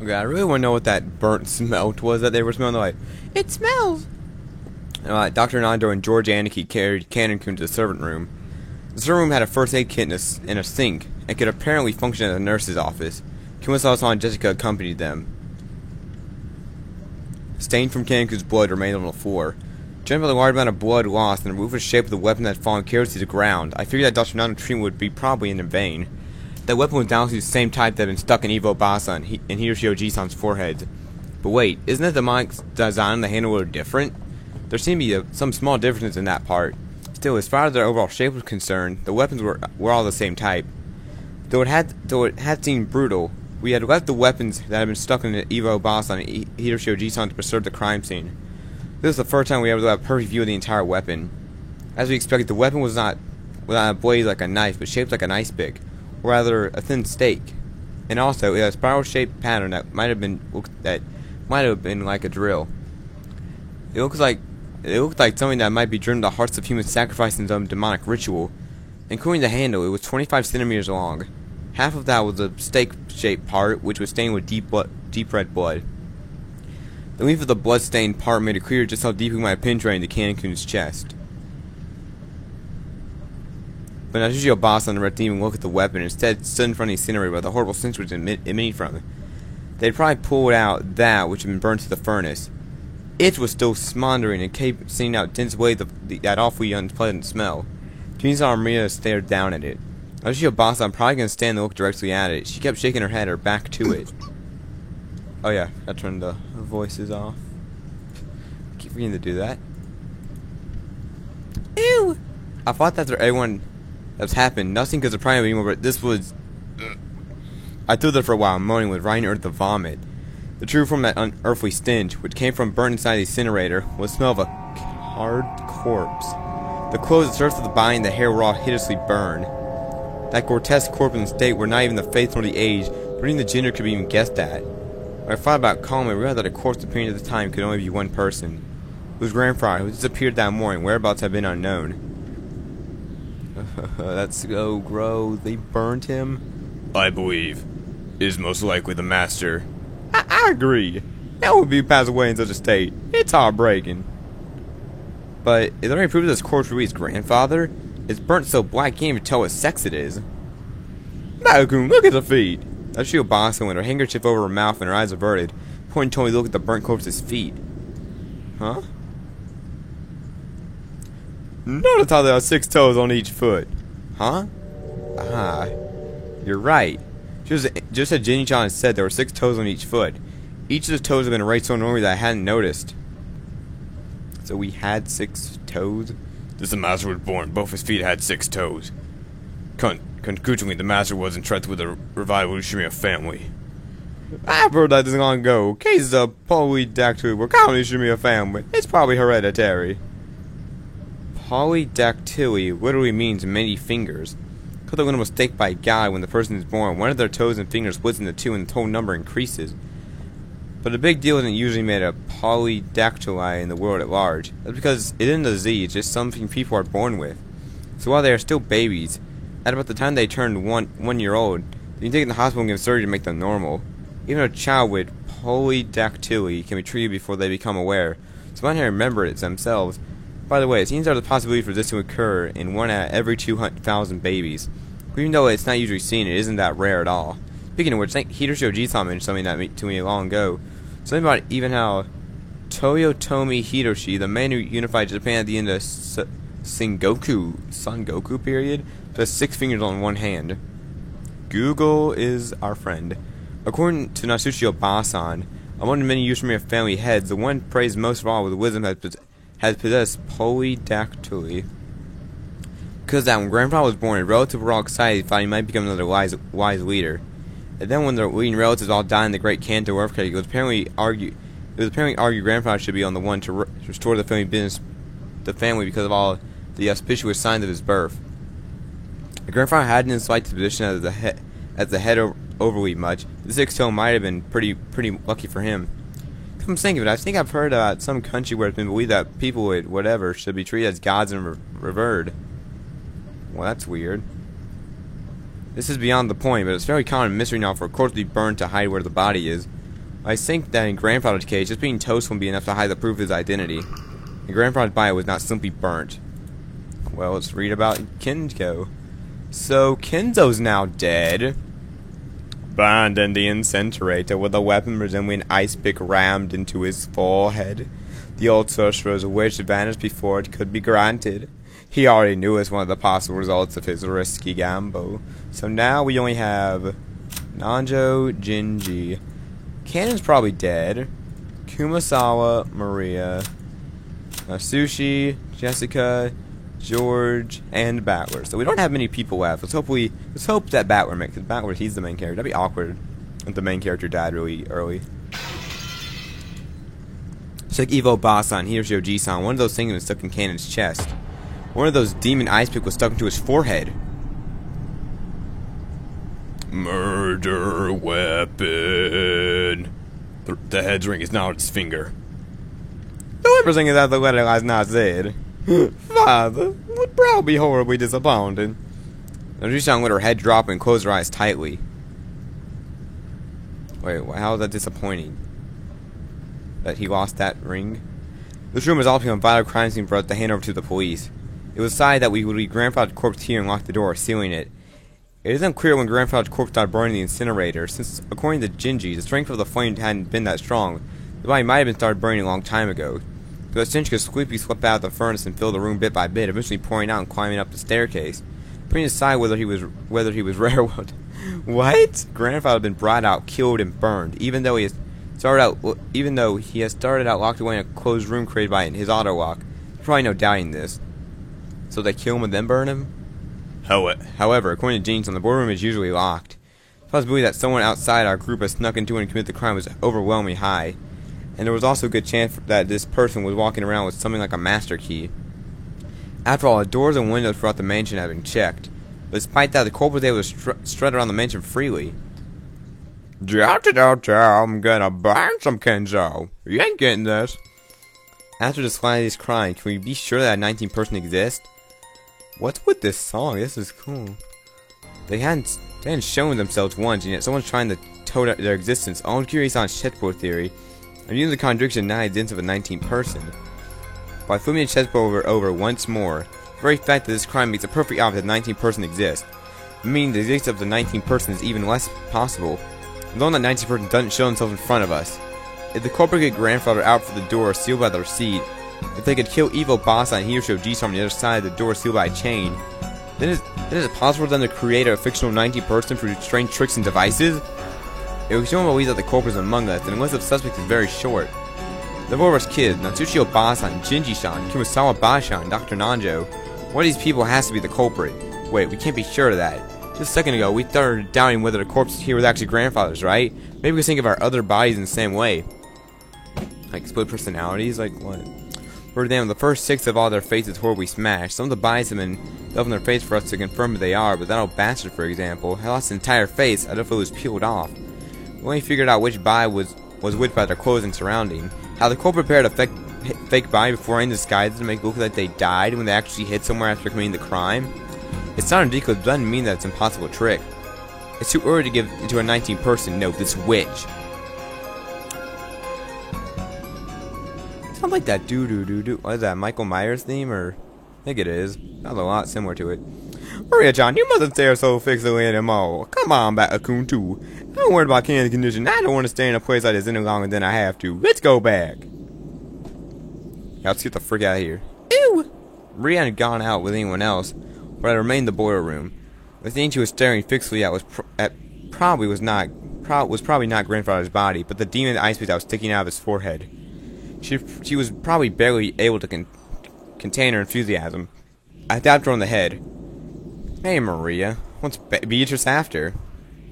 Okay, I really want to know what that burnt smelt was that they were smelling. They're like, it smells. Dr. Nando and George Anarchy carried Cannon-kun to the servant room. The servant room had a first aid kit and a sink, and could apparently function as a nurse's office. Kimasawa and Jessica accompanied them. Stain from Cannon-kun's blood remained on the floor. Judging by the large amount of blood lost and the ruthless shape of the weapon that had fallen carelessly to the ground, I figured that Dr. Nando's treatment would be probably in vain. That weapon was doubtlessly the same type that had been stuck in Ivo Basa and Hiroshi Ojisan's foreheads. But wait, isn't it the demonic design and the handle were different? There seemed to be some small differences in that part. Still, as far as their overall shape was concerned, the weapons were all the same type. Though it had seemed brutal, we had left the weapons that had been stuck in Ivo Basa and Hiroshi Ojisan to preserve the crime scene. This was the first time we ever had a perfect view of the entire weapon. As we expected, the weapon was not a blade like a knife, but shaped like an ice pick, or rather a thin stake. And also, it had a spiral-shaped pattern that might have been like a drill. It looked like something that might be driven to the hearts of humans sacrificing some demonic ritual. Including the handle, it was 25 centimeters long. Half of that was the stake-shaped part, which was stained with deep red blood. The leaf of the blood-stained part made it clear just how deeply might have penetrated into Cannon-kun's chest. But Natsushi Obasa and the Red didn't even look at the weapon. Instead, stood in front of the incinerator where the horrible stench was emitting from it. They'd probably pulled out that which had been burned to the furnace. It was still smoldering and kept sending out dense waves of that awfully unpleasant smell. Kimisawa and Maria stared down at it. Natsushi Obasa, I'm probably going to stand and look directly at it. She kept shaking her head, her back to it. Oh yeah, I turned the voices off. I keep forgetting to do that. Ew! I thought that everyone that's happened. Nothing could surprise me anymore, but this was... I stood there for a while, moaning with Ryan Earth to vomit. The truth from that unearthly stench, which came from burnt inside the incinerator, was the smell of a hard corpse. The clothes, the surface of the body, and the hair were all hideously burned. That grotesque corpse in state where not even the face nor the age, nor even the gender could be even guessed at. When I thought about calling, I realized that a corpse appearing at the time could only be one person. It was grandfather, who disappeared that morning. Whereabouts had been unknown. That's so gross. They burned him? I believe it is most likely the master. I agree. That would be passed away in such a state. It's heartbreaking. But is there any proof that this corpse would be his grandfather? It's burnt so black you can't even tell what sex it is. Malcolm, look at the feet. Natsushi Obasa with her handkerchief over her mouth and her eyes averted, pointing told me to look at the burnt corpse's feet. Huh? Notice how there are 6 toes on each foot. Huh? Ah, you're right. Just as Jenny-chan had said, there were 6 toes on each foot. Each of the toes had been erased so normally that I hadn't noticed. So we had 6 toes? This the master was born. Both his feet had 6 toes. Conclusively, the master was entrusted with the revival of the Shimiya family. I've heard that this long ago. Cases of polydactyly were common in the Shimiya family. It's probably hereditary. Polydactyly literally means many fingers. Because they're a mistake by God when the person is born, one of their toes and fingers splits into 2 and the total number increases. But the big deal isn't usually made of polydactyly in the world at large. That's because it isn't a disease, it's just something people are born with. So while they are still babies, at about the time they turn one year old, you can take them to the hospital and give surgery to make them normal. Even a child with polydactyly can be treated before they become aware, so why not remember it themselves? By the way, it seems there's a possibility for this to occur in 1 out of every 200,000 babies. Even though it's not usually seen, it isn't that rare at all. Speaking of which, I think Hiroshi Ojisan mentioned something that to me long ago. Something about even how Toyotomi Hiroshi, the man who unified Japan at the end of Son Goku period, has 6 fingers on one hand. Google is our friend. According to Natsushi Obasa, among the many Yushimura family heads, the one praised most of all with wisdom has possessed polydactyly. Because that when Grandpa was born, his relatives were all excited, thought he might become another wise leader. And then when the leading relatives all died in the Great Kanto earthquake, it was apparently argued Grandfather should be on the one to restore the family business, the family, because of all the auspicious signs of his birth. The grandfather hadn't disliked his position as the head overly much. The 6 toe might have been pretty lucky for him. Come think of it, I think I've heard about some country where it's been believed that people with whatever should be treated as gods and revered. Well, that's weird. This is beyond the point, but it's very common mystery now for a corpse to be burned to hide where the body is. I think that in Grandfather's case, just being toast wouldn't be enough to hide the proof of his identity. And Grandfather's body was not simply burnt. Well, let's read about Kenzo. So, Kenzo's now dead. Burned in the incinerator with a weapon resembling an ice pick rammed into his forehead. The old sorcerer's wish vanished before it could be granted. He already knew it was one of the possible results of his risky gamble. So now we only have Nanjo, Jinji. Kanon's probably dead. Kumasawa, Maria, Sushi, Jessica, George, and Battler. So we don't have many people left. Let's hope that Battler makes it. Battler, he's the main character. That'd be awkward if the main character died really early. It's like Evo Basan, Hiroshio Jisan. One of those things was stuck in Kanon's chest. One of those demon ice pick was stuck into his forehead. Murder weapon. The head's ring is now its finger. The everything is as the letter has not said. Father would probably be horribly disappointed. Jisan let her head drop and closed her eyes tightly. Wait, how is that disappointing? That he lost that ring? This room is all become a vital crime scene for us to hand over to the police. It was decided that we would leave Grandfather's corpse here and lock the door, sealing it. It is unclear when Grandfather's corpse started burning the incinerator, since, according to Jinji, the strength of the flame hadn't been that strong. The body might have been started burning a long time ago. The stench could sweeply slip out of the furnace and fill the room bit by bit, eventually pouring out and climbing up the staircase. Putting aside whether he was railroaded. What? Grandfather had been brought out, killed, and burned, even though he has started out locked away in a closed room created by his auto lock. There's probably no doubting this. So they kill him and then burn him? However, according to Jeans, the boardroom is usually locked. The possibility that someone outside our group has snuck into it and committed the crime was overwhelmingly high. And there was also a good chance that this person was walking around with something like a master key. After all, the doors and windows throughout the mansion had been checked. But despite that, the culprit was able to strut around the mansion freely. I'm gonna burn some Kenzo. You ain't getting this. After this family's crying, can we be sure that a 19 person exists? What's with this song? This is cool. They hadn't shown themselves once, and yet someone's trying to tote out their existence. All I'm curious on Chetpo theory. I'm using the contradiction now existence of a 19 person. By flipping the Chetpo over once more, the very fact that this crime makes it perfectly obvious that 19 person exists. Meaning the existence of the 19 person is even less possible. Although that 19 person doesn't show themselves in front of us. If the culprit could get Grandfather out for the door sealed by the receipt, if they could kill Evil Boss and Hiroshio Jisan on the other side of the door sealed by a chain, then is it possible for them to create a fictional 19 person through strange tricks and devices? It would show believe that the culprit is among us, and the list of suspects is very short. The four of us kids, Natsushio Basan, Jinji-san, Kumasawa Bashan, Dr. Nanjo. One of these people has to be the culprit. Wait, we can't be sure of that. Just a second ago, we started doubting whether the corpse here was actually Grandfather's, right? Maybe we think of our other bodies in the same way. Like split personalities? Like what? For them, the first 6 of all their faces horribly smashed. Some of the bodies have been left on their face for us to confirm who they are, but that old bastard, for example, had lost his entire face as if it was peeled off. We only figured out which body was which by their clothes and surrounding. How the culprit prepared a fake body before any disguise to make it look like they died when they actually hid somewhere after committing the crime. It sounded ridiculous, but doesn't mean that it's an impossible trick. It's too early to give into a 19 person note this witch. Sounds like that doo-doo-doo-doo. What is that, Michael Myers theme? Or I think it is. Sounds a lot similar to it. Maria-chan, you mustn't stare so fixedly anymore. Come on, Bat-a-kun too. I'm worried about Kanon's condition. I don't want to stay in a place like this any longer than I have to. Let's go back. Yeah, let's get the frick out of here. Ew! Maria had gone out with anyone else, but I remained in the boiler room. The thing she was staring fixedly at was probably not Grandfather's body, but the demon ice pick that was sticking out of his forehead. She was probably barely able to contain her enthusiasm. I tapped her on the head. Hey, Maria. What's Beatrice after?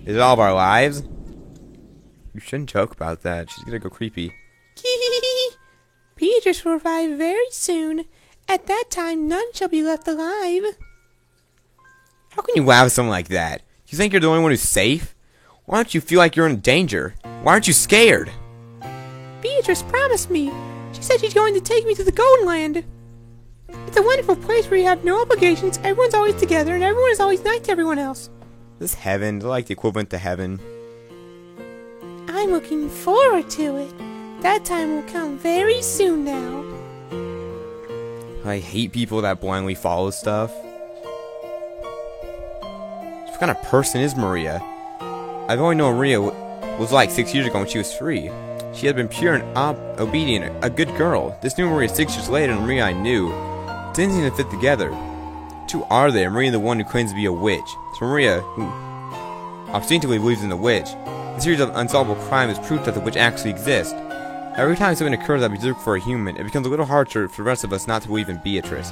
Is it all of our lives? You shouldn't joke about that. She's gonna go creepy. Beatrice will arrive very soon. At that time, none shall be left alive. How can you laugh at something like that? You think you're the only one who's safe? Why don't you feel like you're in danger? Why aren't you scared? Beatrice promised me. She said she's going to take me to the Golden Land. It's a wonderful place where you have no obligations, everyone's always together, and everyone is always nice to everyone else. This heaven, like the equivalent to heaven. I'm looking forward to it. That time will come very soon now. I hate people that blindly follow stuff. What kind of person is Maria? I've only known Maria was like 6 years ago when she was free. She had been pure and obedient, a good girl. This new Maria 6 years later and Maria I knew didn't seem to fit together. Two are there, Maria the one who claims to be a witch. So Maria, who obstinately believes in the witch. A series of unsolvable crimes is proof that the witch actually exists. Every time something occurs that we look for a human, it becomes a little harder for the rest of us not to believe in Beatrice.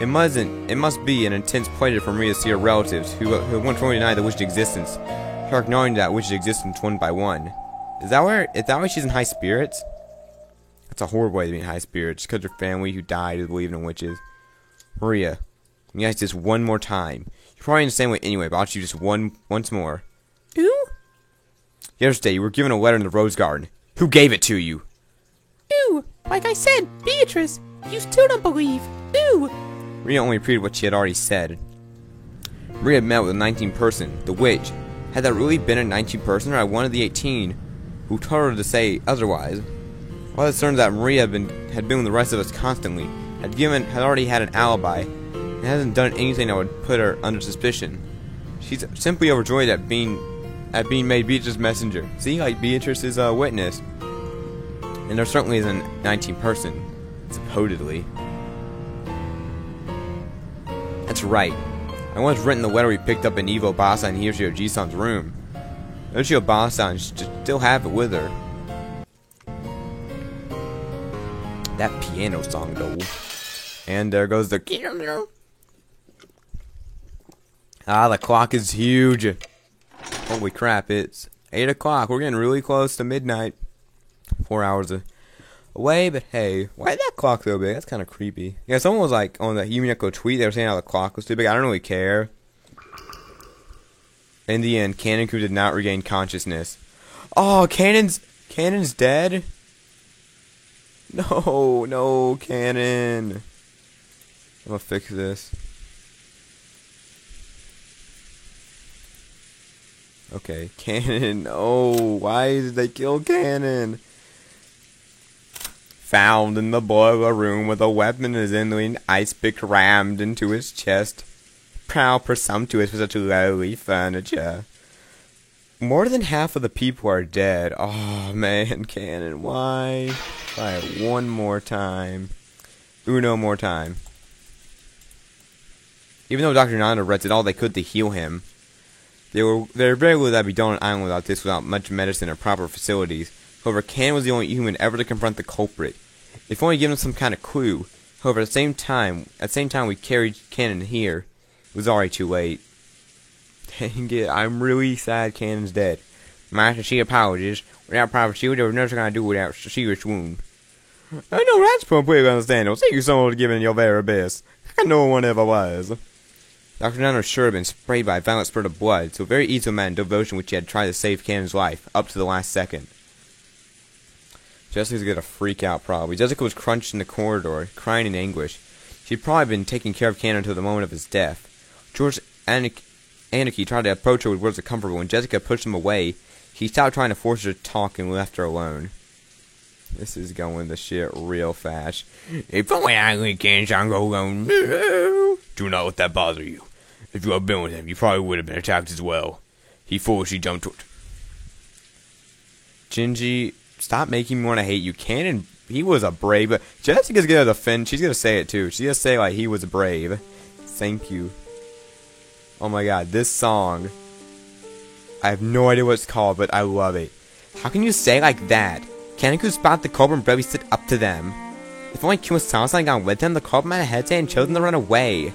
It must be an intense pleasure for Maria to see her relatives, who once fully denied the witch's existence, start acknowledging that witch's existence one by one. Is that why she's in high spirits? That's a horrible way to be in high spirits, because her family who died is believing in witches. Maria, let me ask this one more time. You're probably in the same way anyway, but I'll ask you just once more. Ooh? Yesterday, you were given a letter in the Rose Garden. Who gave it to you? Ooh! Like I said, Beatrice! You still don't believe! Ooh! Maria only repeated what she had already said. Maria had met with a 19 person, the witch. Had that really been a 19 person, or had one of the 18 who told her to say otherwise? Well, it turns out Maria had been with the rest of us constantly, had already had an alibi, and hasn't done anything that would put her under suspicion. She's simply overjoyed at being made Beatrice's messenger. See, like Beatrice's witness. And there certainly isn't a 19 person, supposedly. That's right. I once written the letter we picked up in Evo Basa and Hiroshio Jisan's room. Hiroshio Basa still have it with her. That piano song, though. And there goes the piano. Ah, the clock is huge. Holy crap, it's 8 o'clock. We're getting really close to midnight. 4 hours away, but hey, why is that clock so big? That's kind of creepy. Yeah, someone was like, on the Yumineko tweet, they were saying how the clock was too big. I don't really care. In the end, Kaneko did not regain consciousness. Oh, Kanon's dead? No, Kanon. I'm gonna fix this. Okay, Kanon. No, why did they kill Kanon? Found in the boiler room with a weapon as in the ice pick rammed into his chest. Proud presumptuous for such lowly furniture. More than half of the people are dead. Oh man, Kanon, why? Try it one more time. Uno more time. Even though Dr. Nanda did all they could to heal him, there very little that would be done on an island without much medicine or proper facilities. However, Kanon was the only human ever to confront the culprit. If only given some kind of clue. However, at the same time we carried Kanon here, it was already too late. Dang it, I'm really sad Kanon's dead. Master, she apologizes. Without proper shield, there was nothing I do without serious wound. I know that's completely understandable. Thank you so much for giving your very best. No one ever was. Dr. Nunn was sure had been sprayed by a violent spurt of blood, so very easy man devotion which he had tried to save Kanon's life, up to the last second. Jessica's gonna freak out probably. Jessica was crunched in the corridor, crying in anguish. She'd probably been taking care of Kanon until the moment of his death. George Anarchy tried to approach her with words of comfort, but when Jessica pushed him away, he stopped trying to force her to talk and left her alone. This is going to shit real fast. If only I can't go alone. Do not let that bother you. If you had been with him, you probably would have been attacked as well. He foolishly jumped toward. Gingy, stop making me want to hate you. Kanon, he was a brave, but Jessica's gonna defend. She's gonna say it too. She's gonna say like he was brave. Thank you. Oh my god, this song. I have no idea what it's called, but I love it. How can you say like that? Kaneko spot the culprit and bravely stood up to them. If only Kumasawa had gone with them, the culprit might have hesitated and chosen to run away.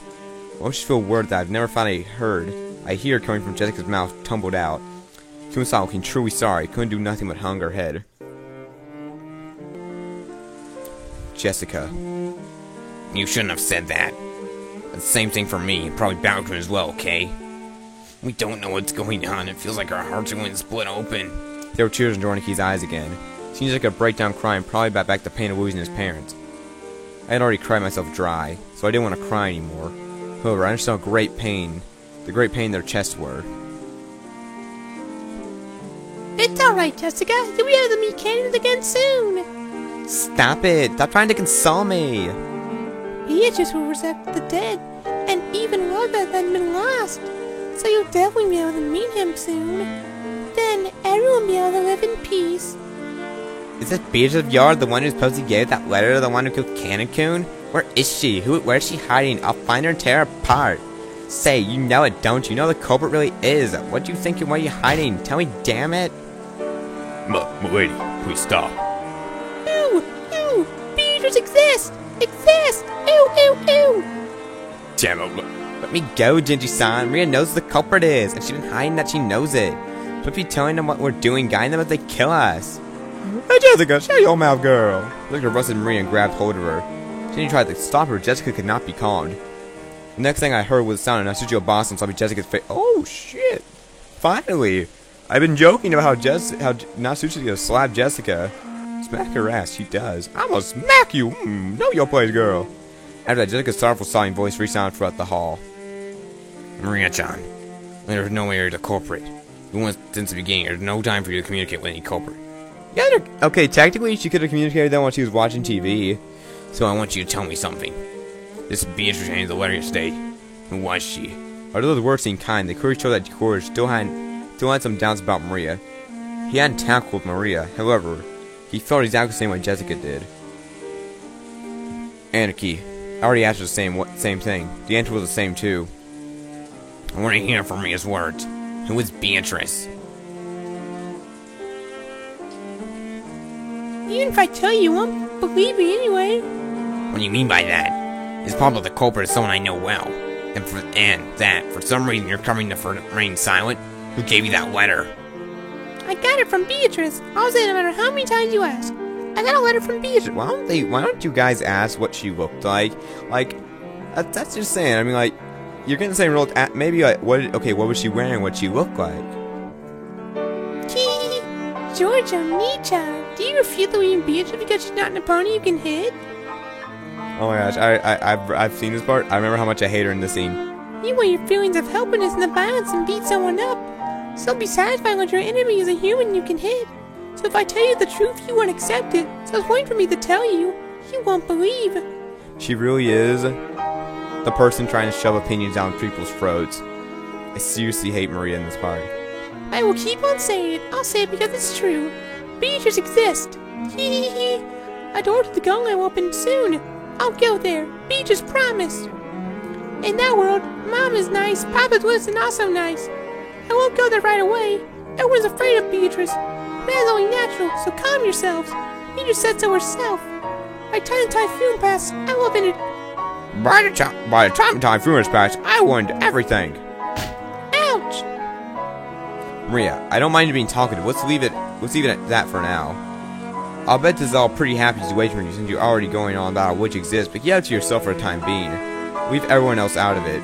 I just feel words that I've never finally heard. I hear coming from Jessica's mouth tumbled out. Kumasawa looking truly sorry, couldn't do nothing but hung her head. Jessica. You shouldn't have said that. The same thing for me, probably Bowden as well, okay? We don't know what's going on, it feels like our hearts are going to split open. There were tears in Dornicky's eyes again. Seems like a breakdown crying, probably brought back the pain of losing his parents. I had already cried myself dry, so I didn't want to cry anymore. However, I understood how great pain, the great pain their chests were. It's alright. Alright, Jessica, you'll be able to meet Candace again soon. Stop it! Stop trying to console me! Beatrice will resurrect the dead, and even Robert had been lost. So you'll definitely be able to meet him soon. Then everyone will be able to live in peace. Is this Beatrice of Yard the one who supposedly gave that letter to the one who killed Canaccoon? Where is she? Where is she hiding? I'll find her and tear her apart. Say, you know it, don't you? You know the culprit really is. What do you think and why are you hiding? Tell me, damn it. Milady, please stop. Ew! Ew! Beatrice exists! Exists! Ew! Ew! Ew! Damn it, Let me go, Gingy-san. Maria knows who the culprit is, and she's been hiding that she knows it. So if you telling them what we're doing, guiding them as they kill us. Hey, Jessica, shut your mouth, girl. Jessica rusted Maria and grabbed hold of her. She tried to stop her. Jessica could not be calmed. The next thing I heard was the sound of Natsuko Boston slapping Jessica's face. Oh, shit. Finally. I've been joking about how Natsuko slapped Jessica. Smack her ass, she does. I'm gonna smack you. Know your place, girl. After that, Jessica's sorrowful sobbing voice resounded throughout the hall. Maria-chan, there's no way you're the culprit. We went since the beginning. There's no time for you to communicate with any culprit. Yeah, okay, technically she could have communicated that while she was watching TV. So I want you to tell me something. This Beatrice handed the letter yesterday. Who was she? Although the words seemed kind, the courage showed that George still had some doubts about Maria. He hadn't tackled Maria, however, he felt exactly the same way Jessica did. Anarchy. I already asked her the same thing. The answer was the same too. I want to hear from Maria's words. Who is Beatrice? Even if I tell you, you won't believe me anyway. What do you mean by that? It's probably the culprit is someone I know well. And that, for some reason, you're coming to remain silent? Who gave you that letter? I got it from Beatrice. I'll say no matter how many times you ask. I got a letter from Beatrice. Why don't you guys ask what she looked like? Like, that's just saying. I mean, like, you're gonna say maybe like what was she wearing? What she looked like? Giorgio Nichan, do you refute the way in Beatrice because she's not in a pony you can hit? Oh my gosh, I've seen this part. I remember how much I hate her in this scene. You want your feelings of helplessness and the violence and beat someone up. Still be satisfied when your enemy is a human you can hit. So if I tell you the truth, you won't accept it. So it's point for me to tell you. You won't believe. She really is the person trying to shove opinions down people's throats. I seriously hate Maria in this part. I will keep on saying it. I'll say it because it's true. Beatrice exists. Hee hee hee. A door to the Gunland will open soon. I'll go there. Beatrice promised. In that world, Mom is nice, Papa's Wilson also nice. I won't go there right away. Everyone's afraid of Beatrice. But that's only natural, so calm yourselves. Beatrice said so herself. By the time the typhoon passed, I will have been By the time typhoon has passed, I won everything. Ouch! Maria, I don't mind you being talkative. Let's leave it at that for now. I'll bet this is all pretty happy situation for you since you're already going on about which exists, but keep it to yourself for the time being. Leave everyone else out of it.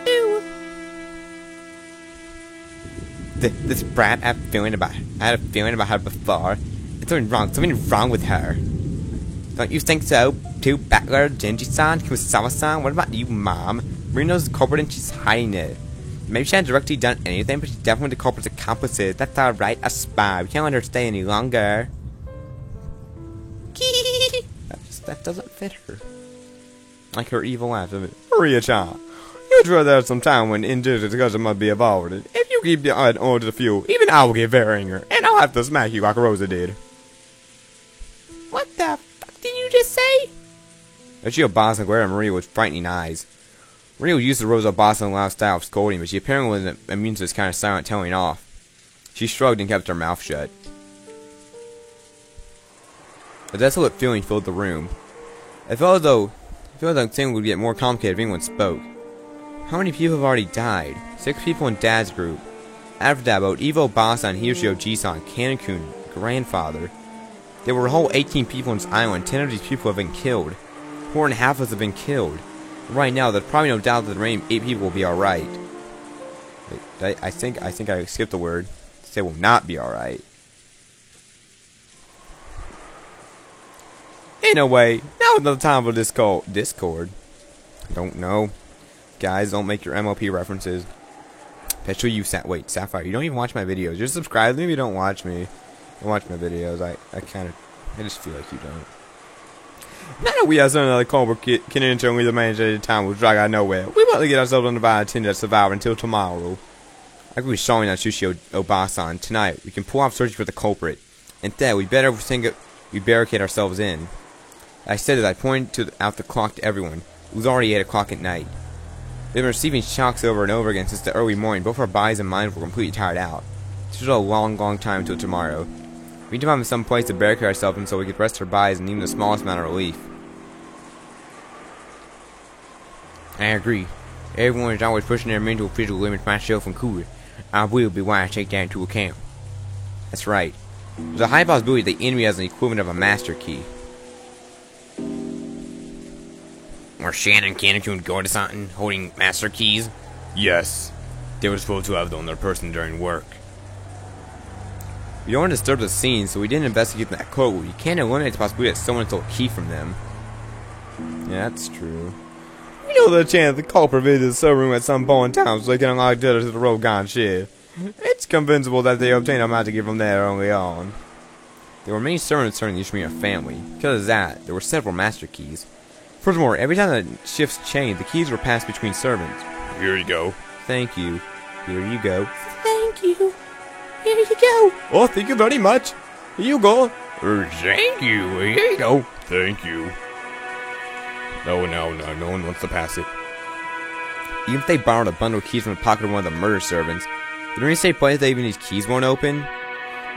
Ew. This brat, I had a feeling about her before. It's something wrong with her. Don't you think so, too, Battler, Genji-san, Kusawa-san? What about you, Mom? Maria knows the culprit and she's hiding it. Maybe she hasn't directly done anything, but she's definitely the culprit's accomplices. That's alright, a spy. We can't let her stay any longer. That doesn't fit her. Like her evil laugh. Maria-chan, you'd rather have some time when injustice discussion must be avoided. If you keep the order to the few, even I will get very angry, and I'll have to smack you like Rosa did. What the fuck did you just say? Yoshio Boston glared at Maria with frightening eyes. Maria was used to Rosa Boston's loud style of scolding, but she apparently wasn't immune to this kind of silent telling off. She shrugged and kept her mouth shut. A desolate feeling filled the room. It felt as though things would get more complicated if anyone spoke. How many people have already died? 6 people in Dad's group. After that, both Evo Boston, Hiroshio Jisan, Kanekun, grandfather. There were a whole 18 people on this island. 10 of these people have been killed. More than half of us have been killed. Right now, there's probably no doubt that the remaining 8 people will be alright. I think I skipped the word. Say will not be alright. Anyway, now another time for Discord. Don't know. Guys, don't make your MLP references. Especially you, Sapphire. You don't even watch my videos. Just subscribe. Maybe you don't watch me. Don't watch my videos. I just feel like you don't. Now that we have some other Cobra can enter only the manager at the time will drag out nowhere. We want to get ourselves on the vibe to survive until tomorrow. Like we saw in Natsushi Obasan, tonight we can pull off searching for the culprit. Instead, we barricade ourselves in. I said as I pointed out the clock to everyone. It was already 8 o'clock at night. We've been receiving shocks over and over again since the early morning. Both our bodies and minds were completely tired out. This was a long, long time until tomorrow. We need to find some place to barricade ourselves in so we could rest our bodies and even the smallest amount of relief. I agree. Everyone is always pushing their mental physical limits, myself included. I will be wise to take that into account. That's right. There's a high possibility the enemy has an equivalent of a master key. Or Shannon Canacune go to something holding master keys? Yes. They were supposed to have them on their person during work. We don't want to disturb the scene, so we didn't investigate that code. We can't eliminate the possibility that someone stole a key from them. Yeah, that's true. We know the chance the culprit visited the server room at some point in time so they can unlock the to the Rogan ship. It's convincible that they obtained a magic key from there early on. There were many servants serving the Ishimura family. Because of that, there were several master keys. Furthermore, every time the shifts changed, the keys were passed between servants. Here you go. Thank you. Here you go. Thank you. Here you go. Oh, thank you very much. Here you go. Thank you. Here you go. Thank you. No one wants to pass it. Even if they borrowed a bundle of keys from the pocket of one of the murder servants, did any say place that even these keys won't open?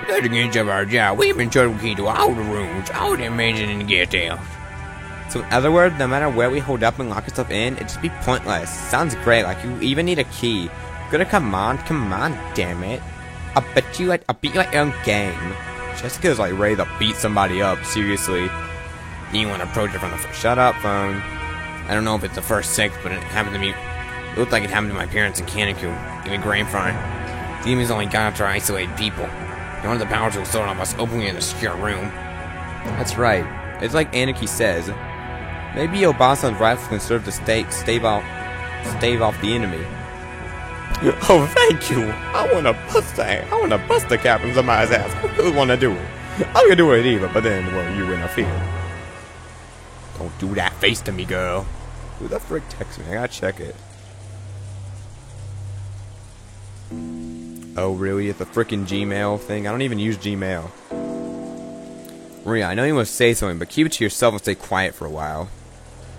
That's against our job. We've been told key to all the rooms, all the amazing and get out. So in other words, no matter where we hold up and lock ourselves in, it'd just be pointless. Sounds great, like you even need a key. Gotta come on, damn it. I'll beat you at your own game. Jessica's like ready to beat somebody up, seriously. You want to approach it from the first. Shut up, phone. I don't know if it's the first six, but it happened to me. It looked like it happened to my parents in Canacune, even grandfather. Demons only got after isolated people. They wanted the power to sort of us opening an obscure room. That's right. It's like Anarchy says. Maybe Obasan's rifle can serve to stave off the enemy. Oh, thank you. I want to bust the cap in somebody's ass. I really want to do it. I could do it either, but then, well, you interfere. Don't do that face to me, girl. Who the frick texted me? I gotta check it. Oh, really? It's a frickin' Gmail thing? I don't even use Gmail. Maria, I know you want to say something, but keep it to yourself and stay quiet for a while.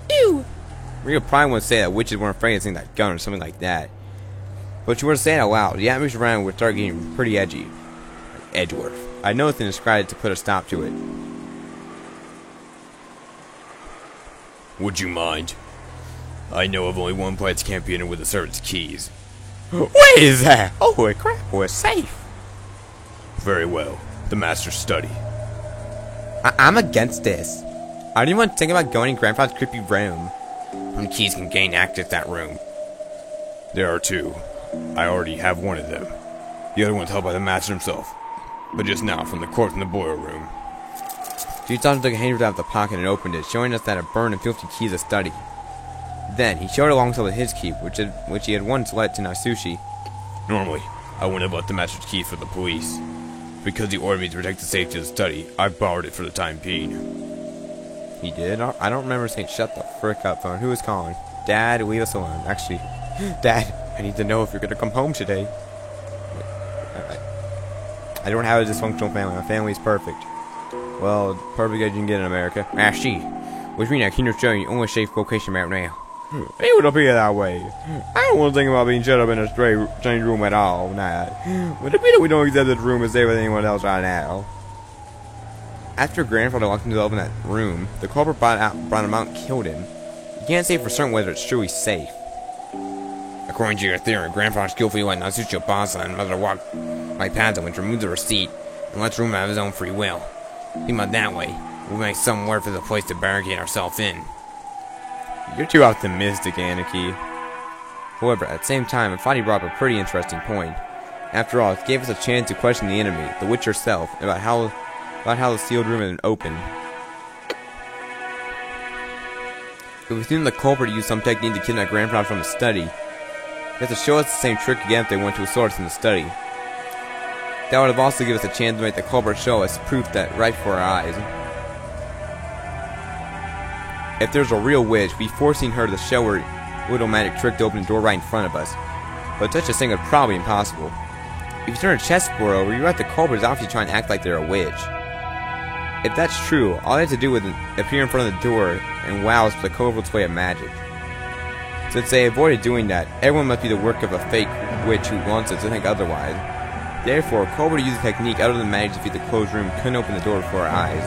Ew! Maria probably want to say that witches weren't afraid of seeing that gun or something like that. But you were to say it out loud, the atmosphere around would start getting pretty edgy. Like Edgeworth. I know nothing described to put a stop to it. Would you mind? I know of only one place can't be entered with the servant's keys. Where is that? Holy crap, we're safe. Very well. The master's study. I'm against this. I don't even want to think about going in Grandpa's creepy room. How many keys can gain access to that room? There are two. I already have one of them. The other one's held by the master himself. But just now, from the corpse in the boiler room. Jutsu took a hand out of the pocket and opened it, showing us that it burned and filthy keys of study. Then, he showed it alongside with his key, which he had once let to Natsushi. Normally, I wouldn't have left the master's key for the police. Because he ordered me to protect the safety of the study, I borrowed it for the time being. He did? I don't remember saying, shut the frick up, phone. Who is calling? Dad, leave us alone. Actually, Dad, I need to know if you're going to come home today. I don't have a dysfunctional family. My family's perfect. Well, perfect as you can get in America. I see. Which means I can't show you only safe location right now. It would appear that way. I don't want to think about being shut up in a strange room at all, nah. But it appears that we don't accept this room as safe as anyone else right now. After Grandfather locked himself in that room, the culprit brought him out and killed him. You can't say for certain whether it's truly safe. According to your theory, Grandfather skillfully let Natsushi Obasa and Mother walk by paths which removes the receipt and lets room have his own free will. Think about that way. We'll make some word for the place to barricade ourselves in. You're too optimistic, Anarchy. However, at the same time, I thought he brought up a pretty interesting point. After all, it gave us a chance to question the enemy, the witch herself, about how the sealed room had been opened. If we assume the culprit used some technique to kidnap Grandfather from the study, They have to show us the same trick again if they want to assort us in the study. That would have also given us a chance to make the culprit show us proof that right before our eyes. If there's a real witch, we'd be forcing her to show her little magic trick to open the door right in front of us. But such a thing is probably impossible. If you turn a chessboard over, you're right, the culprit is obviously trying to act like they're a witch. If that's true, all they have to do is appear in front of the door and wow us with the culprit's way of magic. Since they avoided doing that, everyone must be the work of a fake witch who wants us to think otherwise. Therefore, culprit used a technique other than magic to defeat the closed room couldn't open the door before our eyes.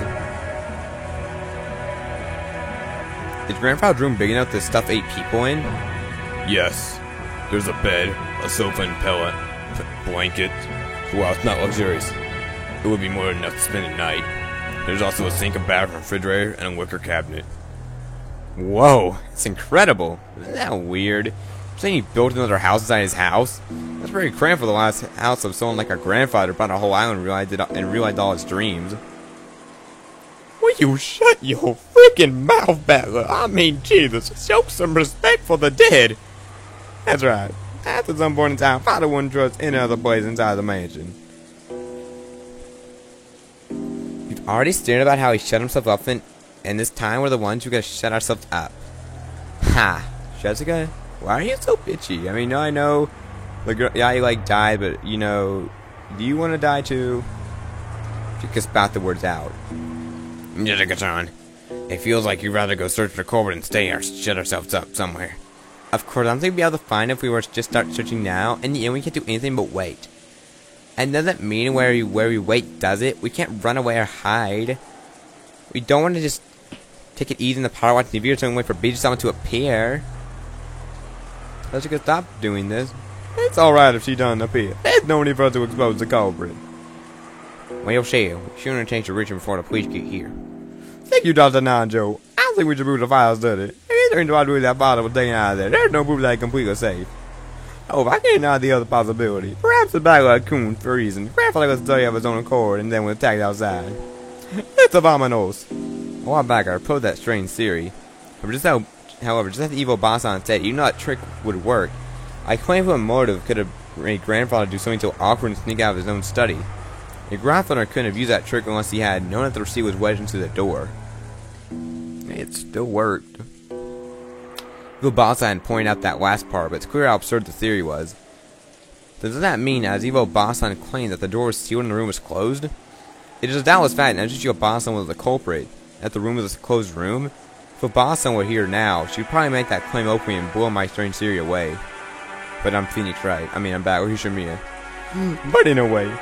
Is Grandfather's room big enough to stuff 8 people in? Yes. There's a bed, a sofa and pillow, blanket. Well, it's not luxurious. It would be more than enough to spend a night. There's also a sink, a bathroom, refrigerator, and a wicker cabinet. Whoa, it's incredible. Isn't that weird? Saying he built another house inside his house? That's very cramped for the last house of someone like our grandfather bought a whole island and realized all his dreams. Will you shut your freaking mouth, Bella? I mean, Jesus, show some respect for the dead. That's right. After some point in time, Father wouldn't trust any other place inside the mansion. We've already stated about how he shut himself up, and this time we're the ones who gotta shut ourselves up. Ha! Jessica, why are you so bitchy? I mean, I know the girl, yeah, you like died, but you know, do you want to die too? Just spout the words out. Jessica-chan, it feels like you'd rather go search for Corbin and stay or shut ourselves up somewhere. Of course, I don't think we'd be able to find it if we were to just start searching now. In the end, we can't do anything but wait. And doesn't mean where we wait, does it? We can't run away or hide. We don't want to just take it easy in the park watching TV or something, wait for Beach someone to appear. Let's just stop doing this. It's alright if she doesn't appear. There's no need for us to expose the culprit. Well, she shouldn't change the region before the police get here. Thank you, Dr. Nanjo. I don't think we should move the file study. If anything to do with that bottle was taken out of there, there's no proof that it's completely safe. Oh, if I can't deny the other possibility, perhaps the bag of coon for a reason. Grandfather was study of his own accord and then was attacked outside. It's abominous. A while back, I proposed that strange theory. However, just as the evil Basan said, even though that trick would work, I claim what motive could have made Grandfather do something so awkward and sneak out of his own study. Your grandfather couldn't have used that trick unless he had known that the receipt was wedged into the door. It still worked. Evil Basan pointed out that last part, but it's clear how absurd the theory was. Does that mean, as Evil Basan claimed, that the door was sealed and the room was closed? It is a doubtless fact that Evil Basan was the culprit, that the room was a closed room. If Basan were here now, she would probably make that claim openly and blow my strange theory away. But I'm Phoenix, right? I mean, I'm back with Yushimiya. But in a way.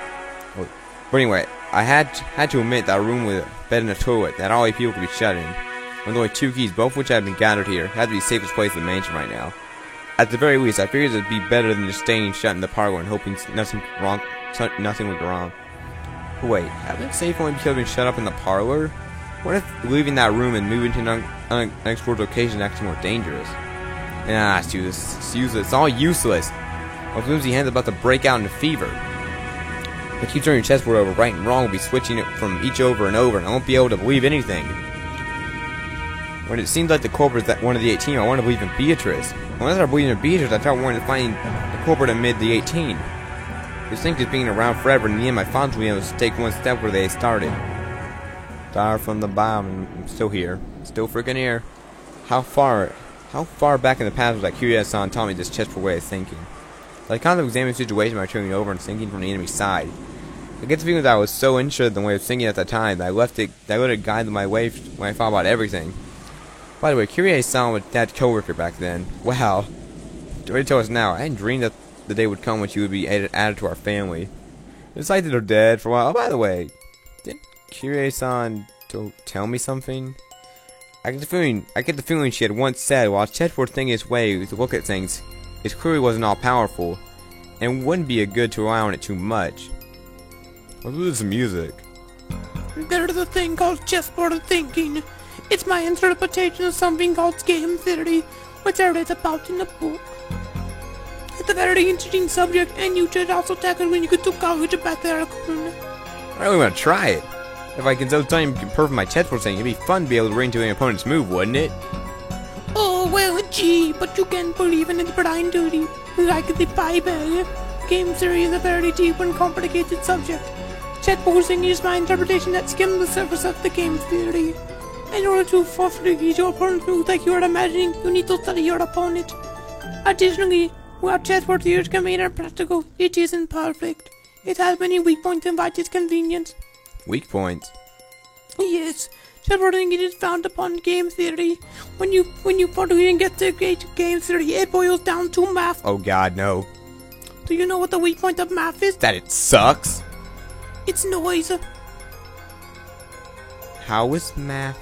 But anyway, I had to admit that a room with a bed and a toilet that all 8 people could be shut in, with only 2 keys, both of which had been gathered here, had to be the safest place in the mansion right now. At the very least, I figured it would be better than just staying shut in the parlor and hoping nothing would go wrong. But wait, haven't safe only because we've been shut up in the parlor? What if leaving that room and moving to an unexplored location is actually more dangerous? Nah, it's useless. It's all useless. My flimsy hand's about to break out into fever. If I keep turning your chessboard over, right and wrong will be switching it from each over and over, and I won't be able to believe anything. When it seems like the culprit is that one of the 18, I want to believe in Beatrice. When I start believing in Beatrice, I start wanting to find the culprit amid the 18. This thing is being around forever, and in the end, my funds will be able to take one step where they started. Far from the bottom, I'm still here. Still freaking here. How far back in the past was that Kiryu-san taught me this chessboard way of thinking? I constantly examining the situation by turning over and thinking from the enemy side. I get the feeling that I was so interested in the way of thinking at that time that I let it guide my way when I thought about everything. By the way, Kiryu-san was Dad's co-worker back then. Wow. Already tell us now, I hadn't dreamed that the day would come when she would be added to our family. It's like that they're dead for a while. Oh, by the way, didn't Kiryu-san tell me something? I get the feeling she had once said, while chessboard thinking his way to look at things, it clearly wasn't all powerful, and wouldn't be good to rely on it too much. What's with this music? There's a thing called chessboard thinking. It's my interpretation of something called game theory, which I read about in a book. It's a very interesting subject, and you should also tackle when you get to college about the Raccoon. I really want to try it. If I can so time perfect my chessboard thing, it'd be fun to be able to read into an opponent's move, wouldn't it? Oh, well, gee, but you can't believe in it blind duty. like the Bible. Game theory is a very deep and complicated subject. Chat posing is my interpretation that skims the surface of the game theory. In order to fully read your opponent move like you are imagining, you need to study your opponent. Additionally, while chessboard theory can be impractical, it isn't perfect. It has many weak points and by its convenience. Weak points. Yes, chessboarding is found upon game theory. When you fully get the game theory, it boils down to math. Oh god, no. Do you know what the weak point of math is? That it sucks? It's noise. How is math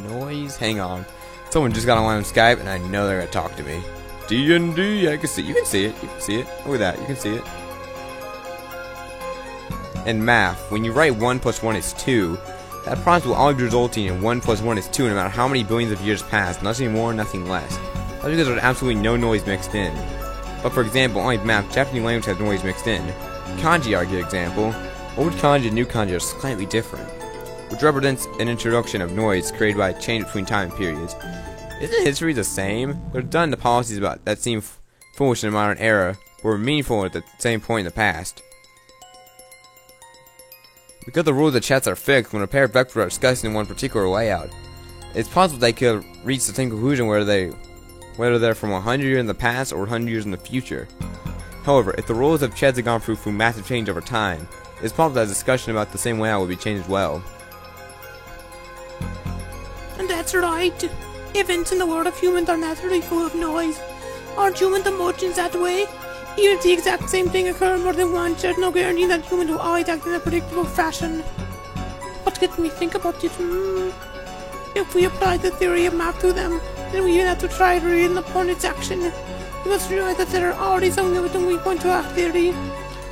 noise? Hang on. Someone just got online on Skype and I know they're gonna talk to me. D&D, I can see. You can see it. You can see it. Look at that. You can see it. In math, when you write 1 plus 1 is 2, that process will always resulting in 1 plus 1 is 2 no matter how many billions of years pass. Nothing more, nothing less. That's because there's absolutely no noise mixed in. But for example, only math, Japanese language has noise mixed in. Kanji are a good example. Old kanji and new kanji are slightly different, which represents an introduction of noise created by a change between time periods. Isn't history the same? There's done the policies about that seem foolish in the modern era, but were meaningful at the same point in the past. Because the rules of chess are fixed, when a pair of vectors are discussed in one particular layout, it's possible they could reach the same conclusion whether they're from 100 years in the past or 100 years in the future. However, if the rules of chess have gone through massive change over time, it's possible that a discussion about the same layout will be changed as well. And that's right. Events in the world of humans are naturally full of noise. Aren't human emotions that way? Even if the exact same thing occurs more than once, there's no guarantee that humans will always act in a predictable fashion. What gets me think about it? If we apply the theory of math to them, then we even have to try to read an opponent's action. You must realize that there are already some limiting weak points to our theory.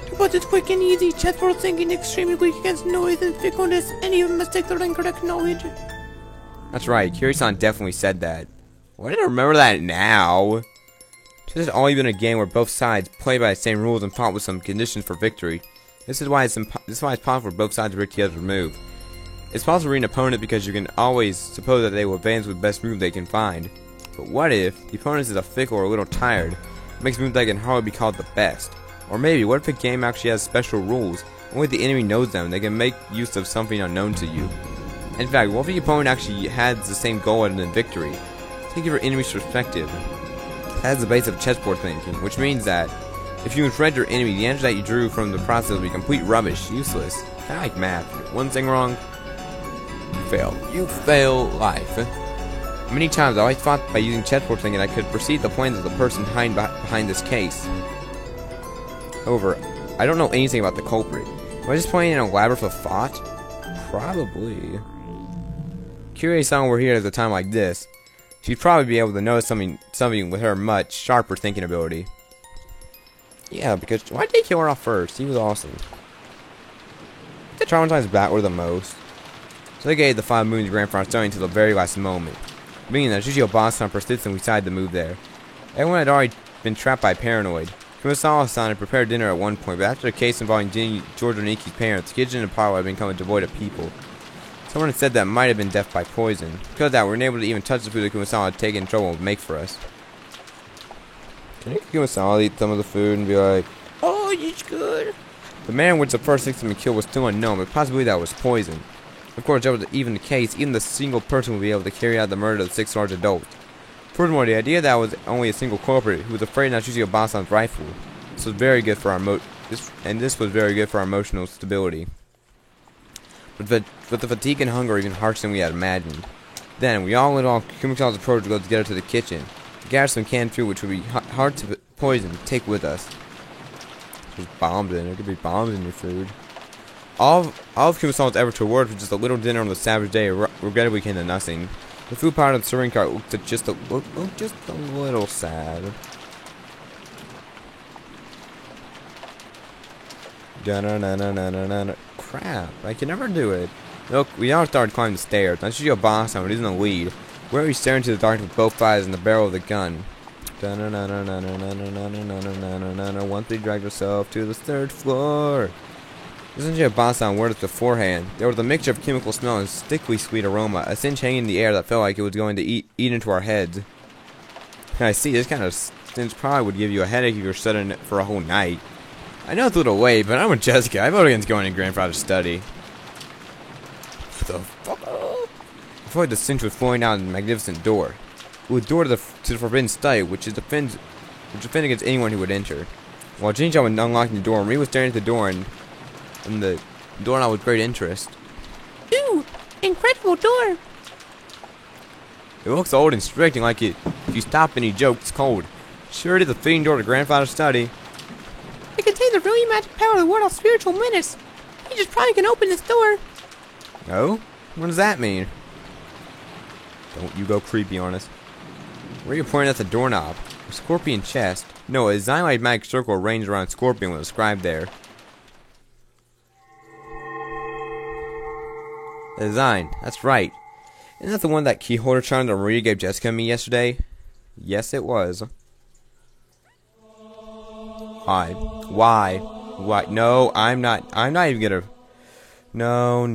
To put it quick and easy, chessboard thinking is extremely weak against noise and fickleness, and even mistakes or incorrect knowledge. That's right, Kiri-san definitely said that. Why did I remember that now? Chess has always been a game where both sides play by the same rules and fought with some conditions for victory. This is why it's possible for both sides to break the other's move. It's possible to read an opponent because you can always suppose that they will advance with the best move they can find. But what if the opponent is a fickle or a little tired, makes moves that can hardly be called the best? Or maybe, what if a game actually has special rules, only the enemy knows them, they can make use of something unknown to you? In fact, what if the opponent actually has the same goal as in victory? Take your enemy's perspective. That is the base of chessboard thinking, which means that if you confront your enemy, the answer that you drew from the process will be complete rubbish, useless. Kind of like math. One thing wrong, you fail. You fail life. Many times I always thought by using chessboard thinking I could perceive the plans of the person behind this case. However, I don't know anything about the culprit. Am I just playing an elaborate of thought? Probably. Kiri-san were here at a time like this, she'd probably be able to notice something with her much sharper thinking ability. Yeah, because why'd they kill her off first? He was awesome. The traumatized bat were the most. So they gave the 5 moons Grand Final Stone until the very last moment. Being that Shishio Basan persisted and decided to move there. Everyone had already been trapped by paranoid. Kumasawa-san had prepared dinner at one point, but after a case involving George Oniki's parents, the kitchen and parlor had become devoid of people. Someone had said that might have been death by poison. Because of that, we weren't able to even touch the food that Kumasawa had taken in trouble to make for us. Can you Kumasawa eat some of the food and be like, oh, it's good. The man which the first victim had killed was still unknown, but possibly that was poison. Of course, that was even the case, even the single person would be able to carry out the murder of the 6 large adults. Furthermore, the idea that was only a single culprit who was afraid not using Basan's rifle. This was very good for our emotional stability. But the fatigue and hunger were even harsher than we had imagined. Then, we all went on Kumasawa's approach to go together to the kitchen, to gather some canned food which would be hard to poison to take with us. There's bombs in it. There could be bombs in your food. All of Kumasawa's efforts to work was just a little dinner on the savage day regrettably came to nothing. The food part of the serving cart looked just a little sad. Crap, I can never do it. Look, we all started climbing the stairs. Now Shishio Basan, but he's in the lead. Where are we staring into the darkness with both eyes and the barrel of the gun? Once they dragged herself to the 3rd floor. Shishio Basan warned us beforehand. There was a mixture of chemical smell and sticky sweet aroma, a stench hanging in the air that felt like it was going to eat into our heads. And I see, this kind of distance probably would give you a headache if you're studying it for a whole night. I know it's a little late, but I'm with Jessica. I vote against going to grandfather's study. What the fuck? I feel like the stench was flowing out the magnificent door. It was a door to the forbidden study, which defends against anyone who would enter. While Jinja was unlocking the door, Marie was staring at the door and the doorknob with great interest. Ooh, incredible door. It looks old and strict, and like it, if you stop any joke, it's cold. Sure, it is a fitting door to grandfather's study. It contains the really magic power of the word of spiritual menace. You just probably can open this door. Oh? What does that mean? Don't you go creepy on us. Where are you pointing at the doorknob? A scorpion chest? No, a xylite magic circle arranged around a scorpion was described there. The design, that's right. Isn't that the one that key holder charm that Maria gave Jessica and me yesterday? Yes, it was. Why? Why? Why? No, I'm not even gonna... No.